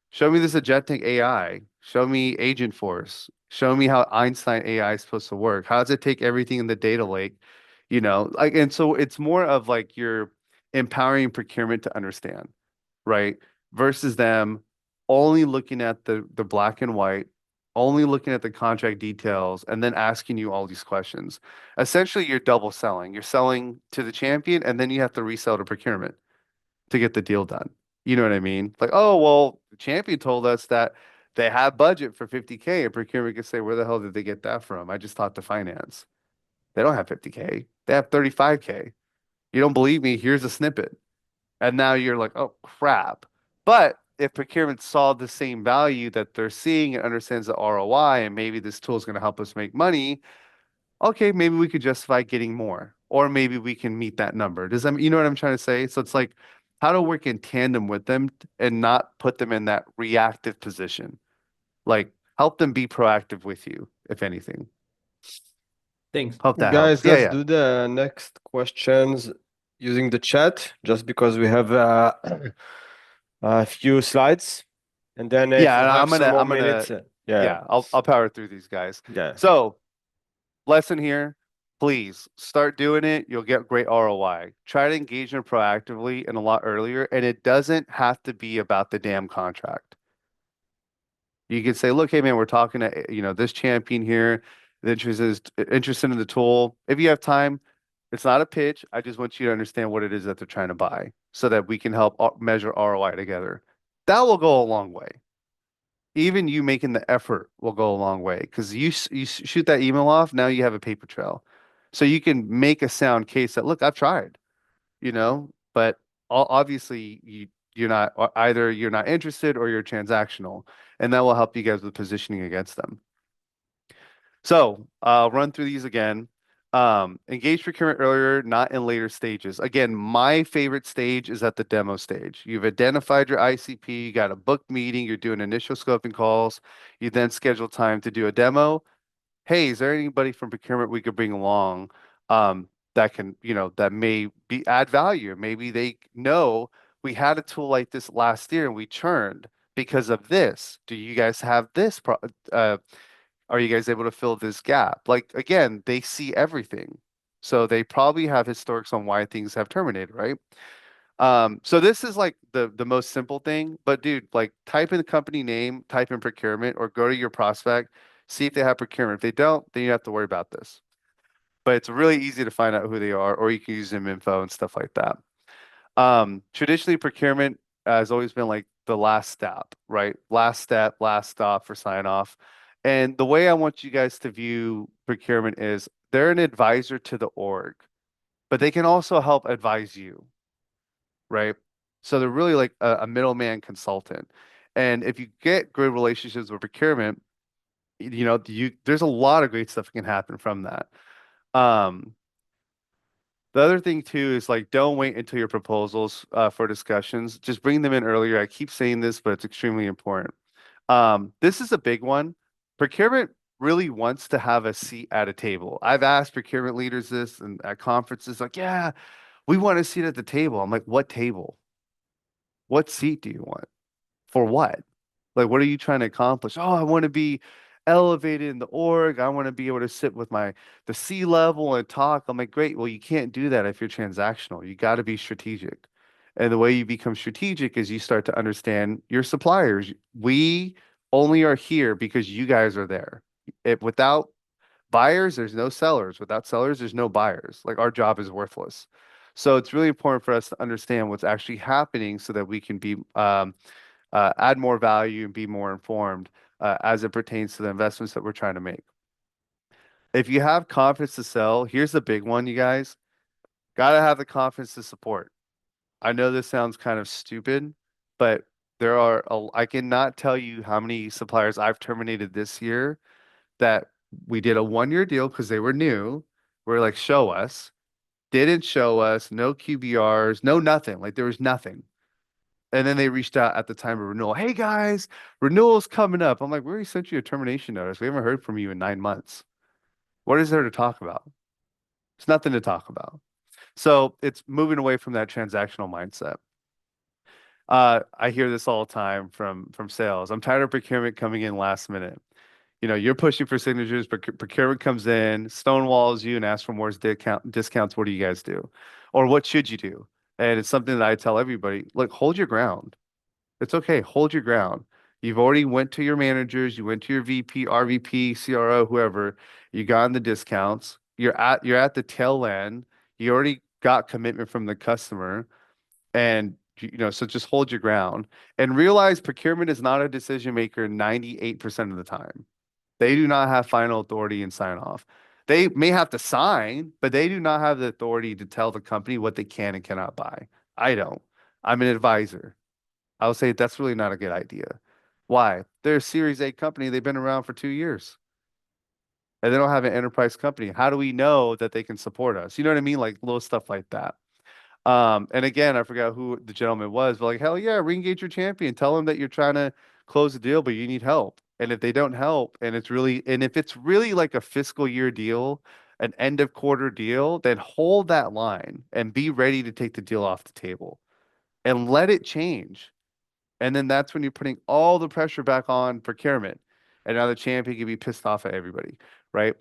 A: Show me this agentic AI. Show me Agent Force. Show me how Einstein AI is supposed to work. How does it take everything in the data lake? Like, and so it's more of like you're empowering procurement to understand, right? Versus them only looking at the black and white, only looking at the contract details and then asking you all these questions. Essentially, you're double selling. You're selling to the champion, and then you have to resell to procurement to get the deal done. You know what I mean? Like, oh, well, the champion told us that they have budget for 50K, and procurement can say, where the hell did they get that from? I just talked to finance. They don't have 50K. They have 35K. You don't believe me? Here's a snippet. And now you're like, oh, crap. But if procurement saw the same value that they're seeing and understands the ROI, and maybe this tool is going to help us make money, okay, maybe we could justify getting more, or maybe we can meet that number. Does that, you know what I'm trying to say? So it's like how to work in tandem with them and not put them in that reactive position. Like help them be proactive with you, if anything.
F: Thanks.
A: Hope that
G: Guys,
A: helps. Yeah,
G: let's
A: yeah.
G: do the next questions using the chat, just because we have a few slides, and then if
A: Yeah,
G: we
A: and
G: have
A: I'm
G: some
A: gonna
G: more
A: I'm gonna
G: minutes, yeah,
A: yeah, I'll power through these guys.
G: yeah.
A: So, lesson here, please start doing it. You'll get great ROI. Try to engage them proactively and a lot earlier, and it doesn't have to be about the damn contract. You can say, look, hey man, we're talking to this champion here. The interest is interested in the tool. If you have time, it's not a pitch. I just want you to understand what it is that they're trying to buy so that we can help measure ROI together. That will go a long way. Even you making the effort will go a long way because you shoot that email off, now you have a paper trail. So you can make a sound case that, look, I've tried, but obviously you're not either you're not interested or you're transactional, and that will help you guys with positioning against them. So I'll run through these again. Engage procurement earlier, not in later stages. Again, my favorite stage is at the demo stage. You've identified your ICP, you got a booked meeting, you're doing initial scoping calls, you then schedule time to do a demo. Hey, is there anybody from procurement we could bring along that can, that may add value? Maybe they know we had a tool like this last year and we churned because of this. Do you guys have this are you guys able to fill this gap? Like, again, they see everything. So they probably have historics on why things have terminated, right? So this is like the most simple thing, but dude, like type in the company name, type in procurement, or go to your prospect, see if they have procurement. If they don't, then you have to worry about this. But it's really easy to find out who they are, or you can use them info and stuff like that. Traditionally, procurement has always been like the last step, right? Last step, last stop for sign off. And the way I want you guys to view procurement is they're an advisor to the org, but they can also help advise you, right? So they're really like a middleman consultant. And if you get good relationships with procurement, there's a lot of great stuff that can happen from that. The other thing too is like don't wait until your proposals for discussions. Just bring them in earlier. I keep saying this, but it's extremely important. This is a big one. Procurement really wants to have a seat at a table. I've asked procurement leaders this and at conferences, like, yeah, we want a seat at the table. I'm like, what table? What seat do you want? For what? Like, what are you trying to accomplish? Oh, I want to be elevated in the org. I want to be able to sit with the C level and talk. I'm like, great. Well, you can't do that if you're transactional. You got to be strategic. And the way you become strategic is you start to understand your suppliers. We only are here because you guys are there. Without buyers, there's no sellers. Without sellers, there's no buyers. Like our job is worthless. So it's really important for us to understand what's actually happening so that we can be add more value and be more informed as it pertains to the investments that we're trying to make. If you have confidence to sell, here's the big one, you guys. Gotta have the confidence to support. I know this sounds kind of stupid, but I cannot tell you how many suppliers I've terminated this year that we did a 1-year deal because they were new. We're like, show us. Didn't show us, no QBRs, no nothing. Like there was nothing. And then they reached out at the time of renewal. Hey guys, renewal's coming up. I'm like, we already sent you a termination notice. We haven't heard from you in 9 months. What is there to talk about? There's nothing to talk about. So it's moving away from that transactional mindset. I hear this all the time from sales. I'm tired of procurement coming in last minute. You're pushing for signatures, but procurement comes in, stonewalls you, and asks for more discounts. What do you guys do? Or what should you do? And it's something that I tell everybody, look, hold your ground. It's okay. Hold your ground. You've already went to your managers, you went to your VP, RVP, CRO, whoever, you got the discounts. You're at the tail end. You already got commitment from the customer. And so just hold your ground and realize procurement is not a decision maker 98% of the time. They do not have final authority and sign off. They may have to sign, but they do not have the authority to tell the company what they can and cannot buy. I don't. I'm an advisor. I would say that's really not a good idea. Why? They're a Series A company. They've been around for 2 years and they don't have an enterprise company. How do we know that they can support us? You know what I mean? Like little stuff like that. And again, I forgot who the gentleman was, but like, hell yeah, re-engage your champion. Tell them that you're trying to close a deal, but you need help. And if they don't help, and if it's really like a fiscal year deal, an end of quarter deal, then hold that line and be ready to take the deal off the table and let it change. And then that's when you're putting all the pressure back on procurement. And now the champion can be pissed off at everybody, right?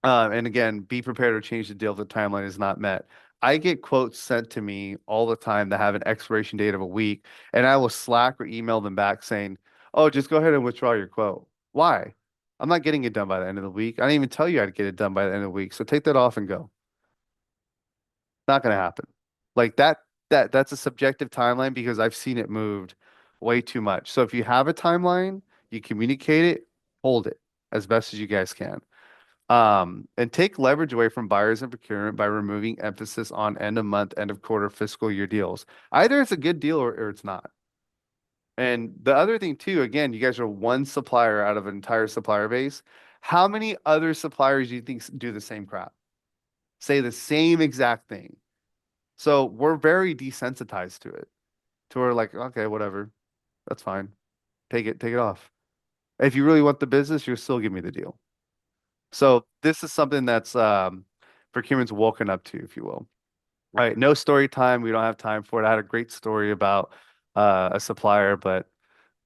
A: And again, be prepared to change the deal if the timeline is not met. I get quotes sent to me all the time that have an expiration date of a week, and I will Slack or email them back saying, "Oh, just go ahead and withdraw your quote." Why? I'm not getting it done by the end of the week. I didn't even tell you I'd get it done by the end of the week. So take that off and go. Not going to happen. Like that's a subjective timeline because I've seen it moved way too much. So if you have a timeline, you communicate it, hold it as best as you guys can. And take leverage away from buyers and procurement by removing emphasis on end of month, end of quarter, fiscal year deals. Either it's a good deal or it's not. And the other thing too, again, you guys are one supplier out of an entire supplier base. How many other suppliers do you think do the same crap? Say the same exact thing. So we're very desensitized to it. To where like, okay, whatever. That's fine. Take it off. If you really want the business, you'll still give me the deal. So this is something that's procurement's woken up to, if you will. All right, no story time. We don't have time for it. I had a great story about a supplier, but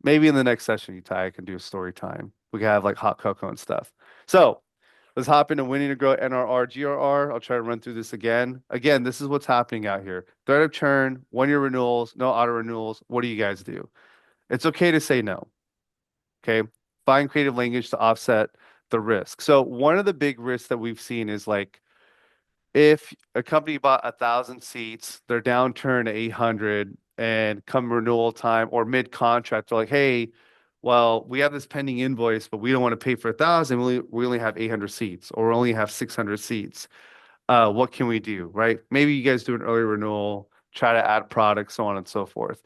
A: maybe in the next session, I can do a story time. We can have like hot cocoa and stuff. So let's hop into winning to grow NRR, GRR. I'll try to run through this again. Again, this is what's happening out here. Threat of churn, 1-year renewals, no auto renewals. What do you guys do? It's okay to say no. Okay. Find creative language to offset the risk. So one of the big risks that we've seen is like if a company bought 1,000 seats, they're downturn to 800 and come renewal time or mid-contract, they're like, hey, well, we have this pending invoice, but we don't want to pay for 1,000. We only have 800 seats or we only have 600 seats. What can we do, right? Maybe you guys do an early renewal, try to add products, so on and so forth.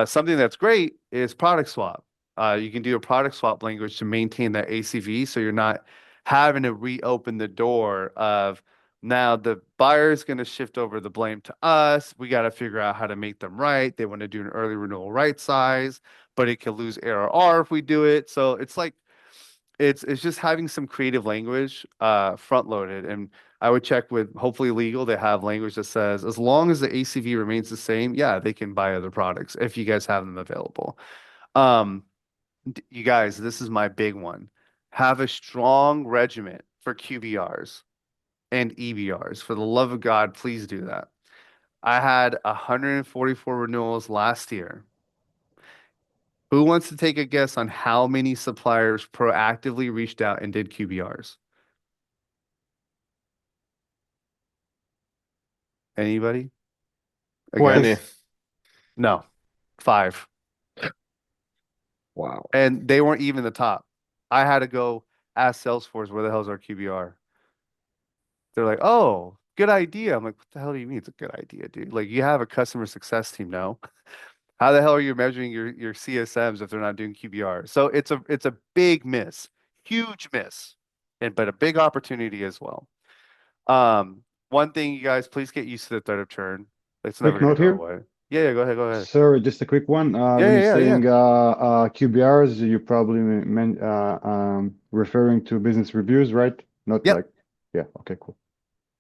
A: Something that's great is product swap. You can do a product swap language to maintain that ACV so you're not having to reopen the door of now the buyer's going to shift over the blame to us. We got to figure out how to make them right. They want to do an early renewal right size, but it can lose ARR if we do it. So it's like it's just having some creative language front loaded. And I would check with hopefully legal. They have language that says as long as the ACV remains the same, yeah, they can buy other products if you guys have them available. You guys, this is my big one. Have a strong regiment for QBRs and EBRs. For the love of God, please do that. I had 144 renewals last year. Who wants to take a guess on how many suppliers proactively reached out and did QBRs? Anybody? A
G: 20.
A: guess? No, 5.
G: Wow.
A: And they weren't even the top. I had to go ask Salesforce, where the hell is our QBR? They're like, oh, good idea. I'm like, what the hell do you mean it's a good idea, dude? Like, you have a customer success team now. How the hell are you measuring your CSMs if they're not doing QBR? So it's a big miss, huge miss, but a big opportunity as well. One thing, you guys, please get used to the threat of churn. It's never
E: Quick
A: going
E: note
A: to go
E: here.
A: away. Yeah, go ahead.
E: Sorry, just a quick one. When you're
A: Yeah.
E: saying QBRs, you're probably referring to business reviews, right? Not
A: Yep.
E: like, yeah, okay, cool.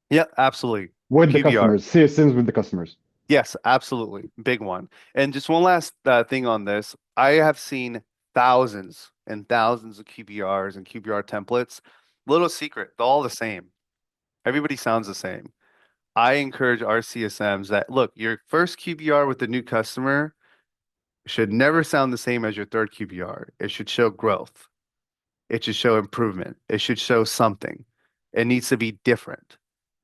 A: Yeah, absolutely.
E: With the
A: QBR.
E: customers, CSMs with the customers.
A: Yes, absolutely. Big one. And just one last thing on this. I have seen thousands and thousands of QBRs and QBR templates. Little secret, they're all the same. Everybody sounds the same. I encourage our CSMs that look, your first QBR with the new customer, should never sound the same as your third QBR. It should show growth. It should show improvement. It should show something. It needs to be different.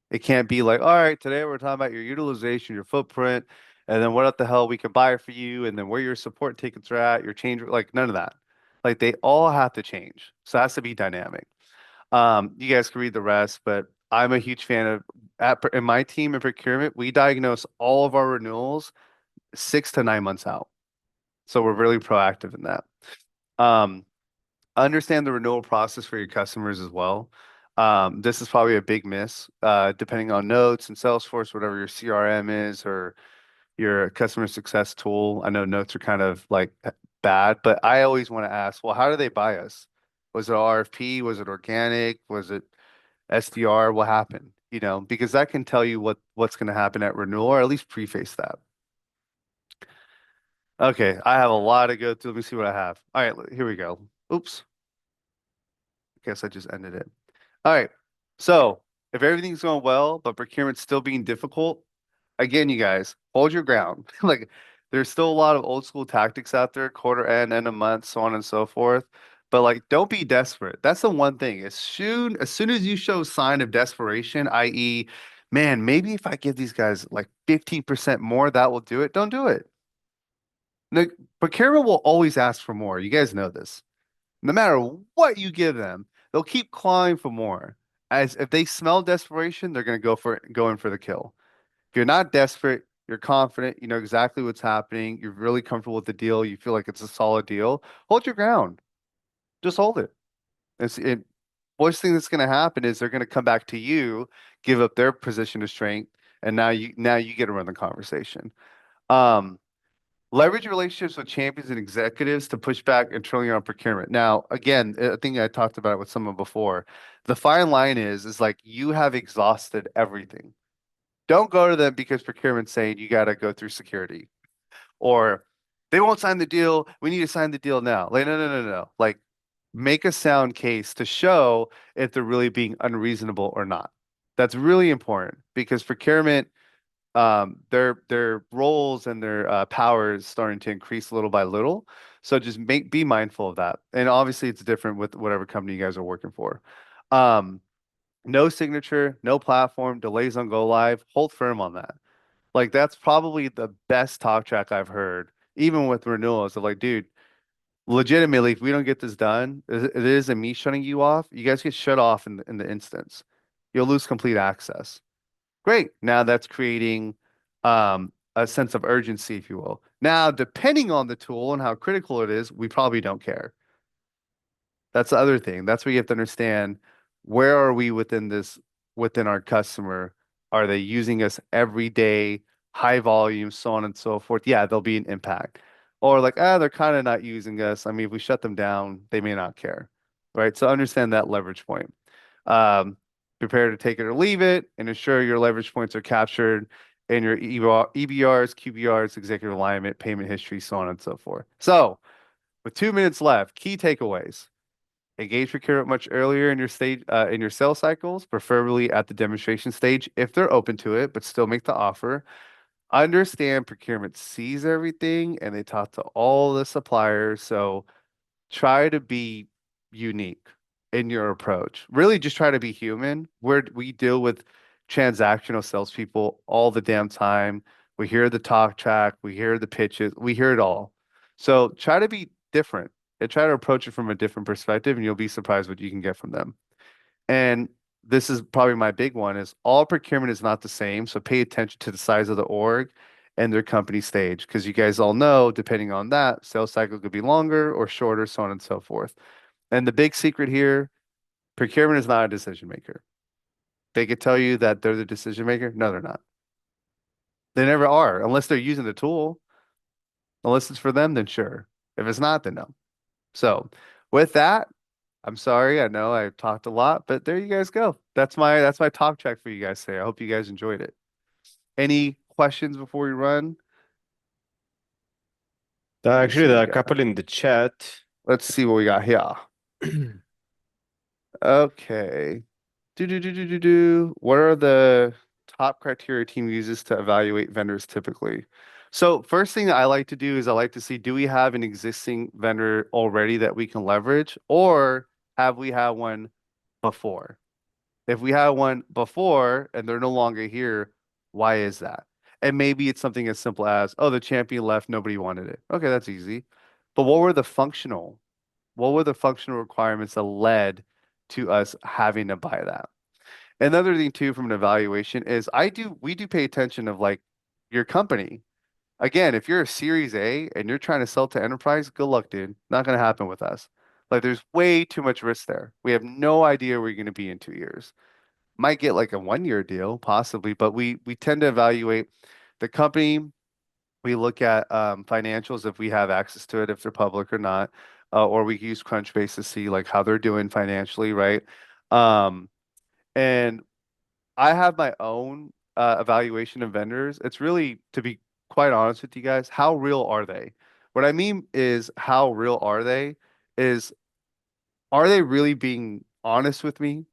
A: It can't be like, all right, today we're talking about your utilization, your footprint, and then what the hell we can buy for you, and then where your support tickets are at, your change, like none of that. Like they all have to change. So it has to be dynamic. You guys can read the rest, but I'm a huge fan of in my team in procurement, we diagnose all of our renewals 6 to 9 months out. So we're really proactive in that. Understand the renewal process for your customers as well. This is probably a big miss, depending on Notes and Salesforce, whatever your CRM is or your customer success tool. I know Notes are kind of like bad, but I always want to ask, well, how do they buy us? Was it RFP? Was it organic? Was it SDR? What happened? You know, because that can tell you what's going to happen at renewal, or at least preface that. Okay, I have a lot to go through. Let me see what I have. All right, here we go. Oops. Guess I just ended it. All right. So if everything's going well, but procurement's still being difficult, again, you guys, hold your ground. Like there's still a lot of old school tactics out there, quarter end of month, so on and so forth. But like, don't be desperate. That's the one thing. As soon as you show sign of desperation, i.e., man, maybe if I give these guys like 15% more, that will do it. Don't do it. The procurement will always ask for more. You guys know this. No matter what you give them, they'll keep clawing for more. As if they smell desperation, they're going to go in for the kill. If you're not desperate, you're confident, you know exactly what's happening, you're really comfortable with the deal, you feel like it's a solid deal, hold your ground. Just hold it. Worst thing that's going to happen is they're going to come back to you, give up their position of strength, and now you get to run the conversation. Leverage relationships with champions and executives to push back internally on procurement. Now, again, I think I talked about it with someone before. The fine line is like you have exhausted everything. Don't go to them because procurement's saying you got to go through security, or they won't sign the deal. We need to sign the deal now. Like, no, no, no, no. Like, make a sound case to show if they're really being unreasonable or not. That's really important because procurement, their roles and their powers starting to increase little by little. So just be mindful of that. And obviously, it's different with whatever company you guys are working for. No signature, no platform, delays on go live. Hold firm on that. Like that's probably the best talk track I've heard, even with renewals. Of like, dude, legitimately, if we don't get this done, it isn't me shutting you off. You guys get shut off in the instance. You'll lose complete access. Great. Now that's creating a sense of urgency, if you will. Now, depending on the tool and how critical it is, we probably don't care. That's the other thing. That's where you have to understand where are we within our customer? Are they using us every day, high volume, so on and so forth? Yeah, there'll be an impact. Or like, they're kind of not using us. I mean, if we shut them down, they may not care. Right. So understand that leverage point. Prepare to take it or leave it and ensure your leverage points are captured in your EBRs, QBRs, executive alignment, payment history, so on and so forth. So with 2 minutes left, key takeaways. Engage procurement much earlier in your stage, in your sales cycles, preferably at the demonstration stage if they're open to it, but still make the offer. Understand procurement sees everything and they talk to all the suppliers. So try to be unique in your approach. Really just try to be human. We deal with transactional salespeople all the damn time. We hear the talk track, we hear the pitches, we hear it all. So try to be different and try to approach it from a different perspective, and you'll be surprised what you can get from them. And this is probably my big one is all procurement is not the same. So pay attention to the size of the org and their company stage, because you guys all know, depending on that, sales cycle could be longer or shorter, so on and so forth. And the big secret here, procurement is not a decision maker. They could tell you that they're the decision maker. No, they're not. They never are, unless they're using the tool. Unless it's for them, then sure. If it's not, then no. So with that, I'm sorry. I know I talked a lot, but there you guys go. That's my talk track for you guys today. I hope you guys enjoyed it. Any questions before we run?
G: Actually, there are a couple in the chat.
A: Let's see what we got here. Okay. What are the top criteria team uses to evaluate vendors typically? So first thing that I like to do is I like to see, do we have an existing vendor already that we can leverage, or have we had one before? If we had one before and they're no longer here, why is that? And maybe it's something as simple as, oh, the champion left, nobody wanted it. Okay, that's easy. But what were the functional requirements that led to us having to buy that? Another thing too from an evaluation is we do pay attention of like your company. Again, if you're a Series A and you're trying to sell to enterprise, good luck, dude. Not going to happen with us. Like there's way too much risk there. We have no idea where you're going to be in 2 years. Might get like a 1 year deal, possibly, but we tend to evaluate the company. We look at financials if we have access to it, if they're public or not, or we use Crunchbase to see like how they're doing financially, right? Um, and I have my own evaluation of vendors. It's really, to be quite honest with you guys, how real are they? What I mean is, how real are they? Is are they really being honest with me?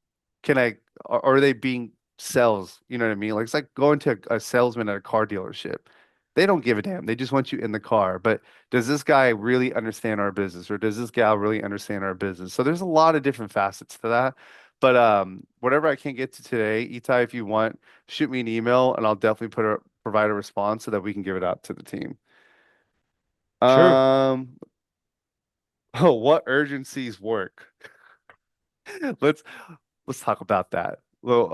A: Are they being sales? You know what I mean? Like it's like going to a salesman at a car dealership. They don't give a damn. They just want you in the car. But does this guy really understand our business, or does this gal really understand our business? So there's a lot of different facets to that. But whatever I can't get to today, Itai, if you want, shoot me an email and I'll definitely provide a response so that we can give it out to the team.
G: Sure.
A: Oh, what urgencies work? Let's let's talk about that. Well,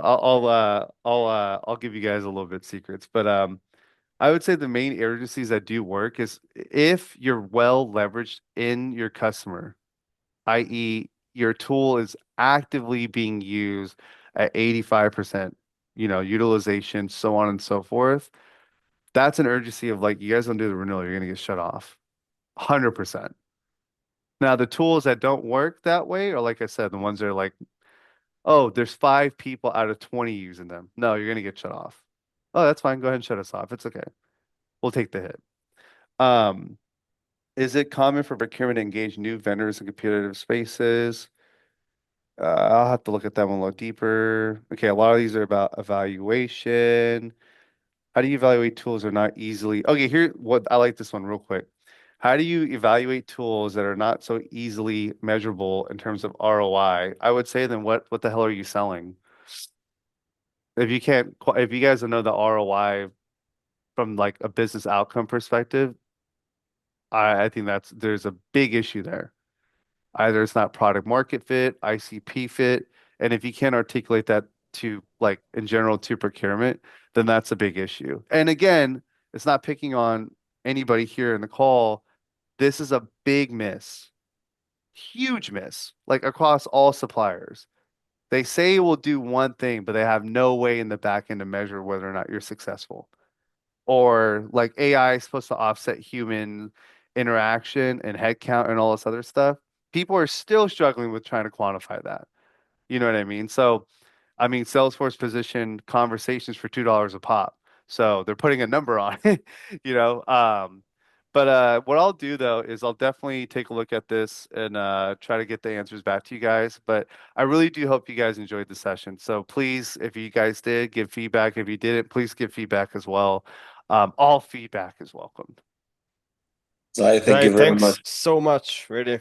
A: I'll give you guys a little bit secrets, but I would say the main urgencies that do work is if you're well leveraged in your customer, i.e., your tool is actively being used at 85%, utilization, so on and so forth. That's an urgency of like, you guys don't do the renewal, you're gonna get shut off. 100%. Now, the tools that don't work that way are, like I said, the ones that are like, oh, there's 5 people out of 20 using them. No, you're gonna get shut off. Oh, that's fine. Go ahead and shut us off. It's okay. We'll take the hit. Um, is it common for procurement to engage new vendors in competitive spaces? I'll have to look at that one a little deeper. Okay, a lot of these are about evaluation. How do you evaluate tools that are not easily? Okay, here what I like this one real quick. How do you evaluate tools that are not so easily measurable in terms of ROI? I would say then what the hell are you selling? If you can't, if you guys don't know the ROI from like a business outcome perspective, I think there's a big issue there. Either it's not product market fit, ICP fit, and if you can't articulate that to like in general to procurement, then that's a big issue. And again, it's not picking on anybody here in the call. This is a big miss, huge miss, like across all suppliers. They say we'll do one thing, but they have no way in the back end to measure whether or not you're successful. Or like AI is supposed to offset human interaction and headcount and all this other stuff. People are still struggling with trying to quantify that. You know what I mean? So, I mean, Salesforce positioned conversations for $2 a pop. So they're putting a number on it, you know. But what I'll do though is I'll definitely take a look at this and try to get the answers back to you guys. But I really do hope you guys enjoyed the session. So please, if you guys did, give feedback. If you didn't, please give feedback as well. All feedback is welcomed.
H: Zai, thank you
G: Zai,
H: very
G: thanks
H: much.
G: so much, really.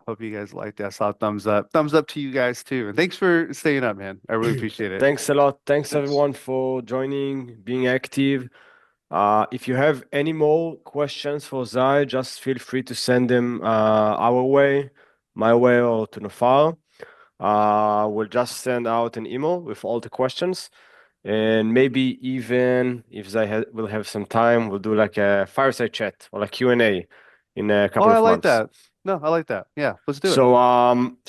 A: Hope you guys liked that. I saw a thumbs up. Thumbs up to you guys too. And thanks for staying up, man. I really appreciate it.
G: Thanks a lot. Thanks everyone for joining, being active. If you have any more questions for Zai, just feel free to send them our way, my way, or to Nafar. We'll just send out an email with all the questions. And maybe even if Zai will have some time, we'll do like a fireside chat or like Q&A in a couple
A: Oh,
G: of
A: I like
G: months.
A: that. No, I like that. Yeah, let's do it.
G: So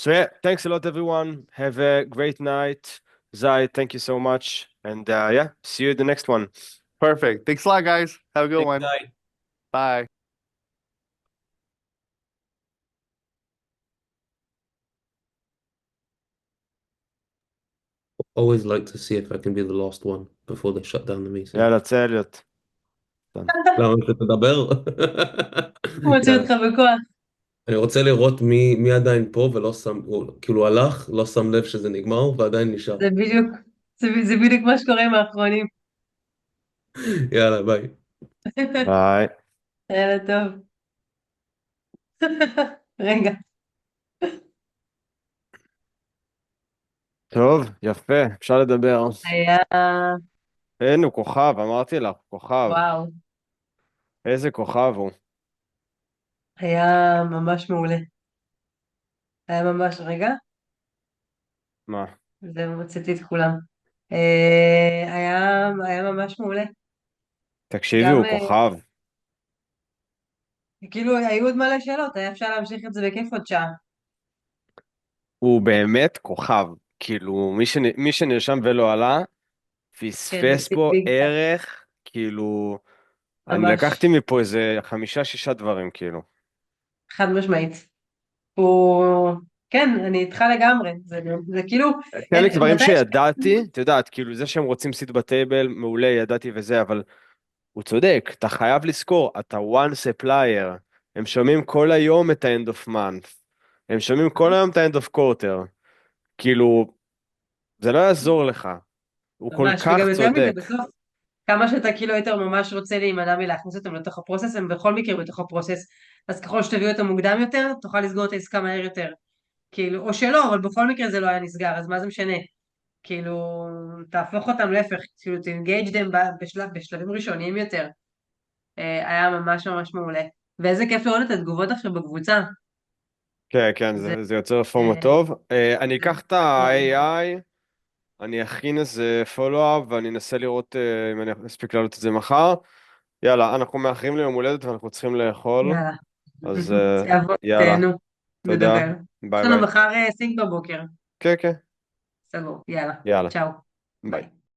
G: yeah, thanks a lot, everyone. Have a great night. Zai, thank you so much. And yeah, see you at the next one.
A: Perfect. Thanks a lot, guys. Have a good
F: Thanks,
A: one.
F: Guy.
A: Bye.
B: Always like to see if I can be the last one before they shut down the meeting.
G: יאללה, צא להיות.
B: למה שתדבר?
I: הוא הוציא אותך בכוח.
B: אני רוצה לראות מי עדיין פה ולא שם, כאילו הלך, לא שם לב שזה נגמר ועדיין נשאר.
I: זה בדיוק מה שקורה עם האחרונים.
B: יאללה, ביי.
G: ביי.
I: לילה טוב. רגע.
G: טוב, יפה, אפשר לדבר.
I: היה...
G: אין, הוא כוכב, אמרתי לך, כוכב.
I: וואו.
G: איזה כוכב הוא.
I: היה ממש מעולה. היה ממש... רגע.
G: מה?
I: זהו, מצאתי את כולם. היה ממש מעולה.
G: תקשיבי,
I: גם,
G: הוא כוכב.
I: כאילו, היו עוד מלא שאלות, היה אפשר להמשיך את זה בכיף עוד שעה.
G: הוא באמת כוכב. כאילו, מי שנרשם ולא עלה,
I: כן,
G: פספס פה
I: ביג טיים.
G: ערך, כאילו, אני
I: ממש.
G: לקחתי מפה איזה 5-6 דברים, כאילו.
I: חד משמעית. הוא... כן, אני איתך לגמרי. זה כאילו...
G: חלק דברים
I: מתי...
G: שידעתי, את יודעת, כאילו זה שהם רוצים סיט בטייבל, מעולה, ידעתי וזה, אבל הוא צודק, אתה חייב לזכור, אתה one supplier, הם שומעים כל היום את ה-end of month, הם שומעים כל היום את ה-end of quarter, כאילו, זה לא יעזור לך, הוא כל
I: ממש,
G: כך
I: וגם יותר מזה,
G: צודק.
I: בסוף, כמה שאתה כאילו יותר ממש רוצה להימנע מלהכניס אותם לתוך הפרוסס, הם בכל מקרה בתוך הפרוסס, אז ככל שתביאו אותם מוקדם יותר, תוכל לסגור את העסקה מהר יותר. כאילו, או שלא, אבל בכל מקרה זה לא היה נסגר, אז מה זה משנה? כאילו, תהפוך אותם להפך, כאילו, תנגייג' them בשלבים ראשוניים יותר. היה ממש ממש מעולה. ואיזה כיף לראות את התגובות עכשיו בקבוצה.
G: כן, כן,
I: זה,
G: זה יוצר פורמה טוב. אני
I: זה
G: אקח את ה-AI, אני אכין איזה פולו-אפ, ואני אנסה לראות אם אני אספיק לעלות את זה מחר. יאללה, אנחנו מאחרים ליום הולדת ואנחנו צריכים לאכול,
I: יאללה.
G: אז
I: יעבוד,
G: יאללה,
I: תהנו,
G: תודה,
I: נדבר. יש
G: ביי
I: לנו
G: ביי.
I: מחר סינק בבוקר.
G: כן, כן,
I: סגור, יאללה.
G: יאללה,
I: צ'או.
G: ביי.
I: ביי.